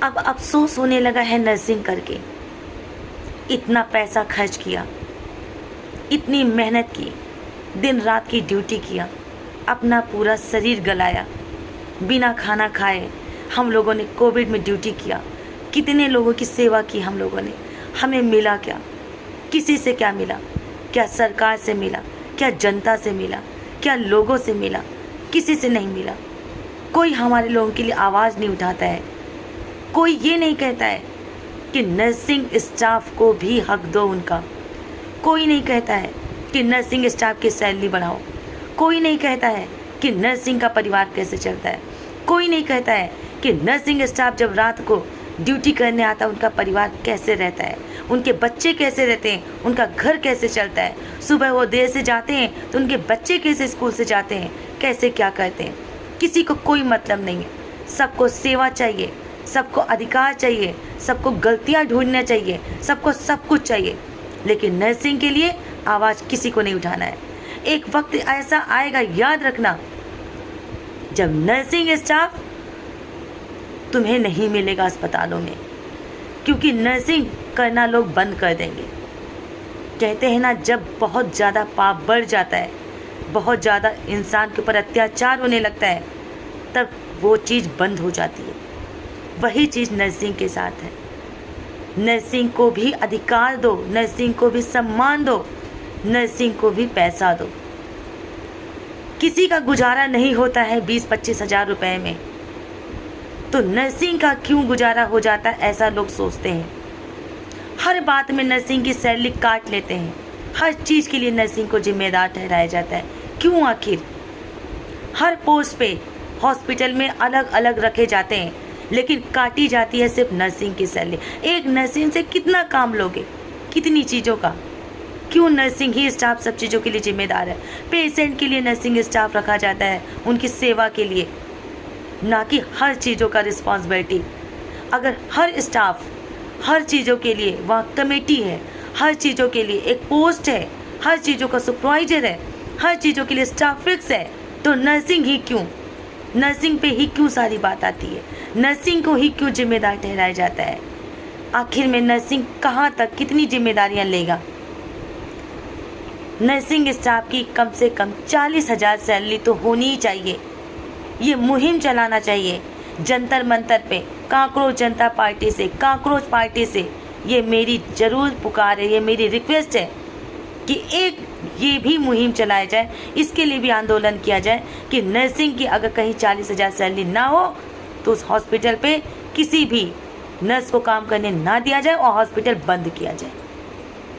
अब अफ़सोस होने लगा है नर्सिंग करके। इतना पैसा खर्च किया, इतनी मेहनत की, दिन रात की ड्यूटी किया, अपना पूरा शरीर गलाया, बिना खाना खाए हम लोगों ने कोविड में ड्यूटी किया। कितने लोगों की सेवा की हम लोगों ने। हमें मिला क्या? किसी से क्या मिला? क्या सरकार से मिला? क्या जनता से मिला? क्या लोगों से मिला? किसी से नहीं मिला। कोई हमारे लोगों के लिए आवाज़ नहीं उठाता है। कोई ये नहीं कहता है कि नर्सिंग स्टाफ को भी हक दो उनका। कोई नहीं कहता है कि नर्सिंग स्टाफ की सैलरी बढ़ाओ। कोई नहीं कहता है कि नर्सिंग का परिवार कैसे चलता है। कोई नहीं कहता है कि नर्सिंग स्टाफ जब रात को ड्यूटी करने आता है उनका परिवार कैसे रहता है, उनके बच्चे कैसे रहते हैं, उनका घर कैसे चलता है। सुबह वो देर से जाते हैं तो उनके बच्चे कैसे स्कूल से जाते हैं, कैसे क्या करते हैं। किसी को कोई मतलब नहीं है। सबको सेवा चाहिए, सबको अधिकार चाहिए, सबको गलतियां ढूंढना चाहिए, सबको सब कुछ चाहिए, लेकिन नर्सिंग के लिए आवाज़ किसी को नहीं उठाना है। एक वक्त ऐसा आएगा, याद रखना, जब नर्सिंग स्टाफ तुम्हें नहीं मिलेगा अस्पतालों में, क्योंकि नर्सिंग करना लोग बंद कर देंगे। कहते हैं ना, जब बहुत ज़्यादा पाप बढ़ जाता है, बहुत ज़्यादा इंसान के ऊपर अत्याचार होने लगता है, तब वो चीज़ बंद हो जाती है। वही चीज़ नर्सिंग के साथ है। नर्सिंग को भी अधिकार दो, नर्सिंग को भी सम्मान दो, नर्सिंग को भी पैसा दो। किसी का गुजारा नहीं होता है 20-25 हज़ार रुपए में, तो नर्सिंग का क्यों गुजारा हो जाता है, ऐसा लोग सोचते हैं। हर बात में नर्सिंग की सैलरी काट लेते हैं। हर चीज़ के लिए नर्सिंग को जिम्मेदार ठहराया जाता है। क्यों आखिर? हर पोस्ट पे हॉस्पिटल में अलग अलग रखे जाते हैं, लेकिन काटी जाती है सिर्फ नर्सिंग की सैलरी। एक नर्सिंग से कितना काम लोगे, कितनी चीज़ों का। क्यों नर्सिंग ही स्टाफ सब चीज़ों के लिए जिम्मेदार है? पेशेंट के लिए नर्सिंग स्टाफ रखा जाता है, उनकी सेवा के लिए, ना कि हर चीज़ों का रिस्पॉन्सिबिलिटी। अगर हर स्टाफ हर चीज़ों के लिए, वहाँ कमेटी है, हर चीज़ों के लिए एक पोस्ट है, हर चीज़ों का सुपरवाइजर है, हर चीज़ों के लिए स्टाफ फिक्स है, तो नर्सिंग ही क्यों? नर्सिंग पे ही क्यों सारी बात आती है? नर्सिंग को ही क्यों जिम्मेदार ठहराया जाता है? आखिर में नर्सिंग कहाँ तक कितनी जिम्मेदारियाँ लेगा? नर्सिंग स्टाफ की कम से कम 40,000 सैलरी तो होनी ही चाहिए। ये मुहिम चलाना चाहिए जंतर मंतर पे, काकरोच जनता पार्टी से, काकरोच पार्टी से। ये मेरी ज़रूर पुकार है, ये मेरी रिक्वेस्ट है कि एक ये भी मुहिम चलाया जाए, इसके लिए भी आंदोलन किया जाए कि नर्सिंग की अगर कहीं 40,000 सैलरी ना हो तो उस हॉस्पिटल पे किसी भी नर्स को काम करने ना दिया जाए और हॉस्पिटल बंद किया जाए।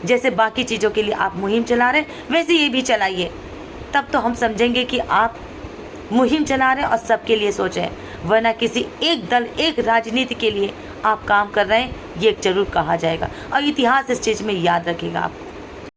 जैसे बाकी चीज़ों के लिए आप मुहिम चला रहे हैं, वैसे ये भी चलाइए। तब तो हम समझेंगे कि आप मुहिम चला रहे हैं और सबके लिए सोच रहे हैं, वरना किसी एक दल, एक राजनीति के लिए आप काम कर रहे हैं, ये जरूर कहा जाएगा। और इतिहास इस चीज़ में याद रखेगा आपको।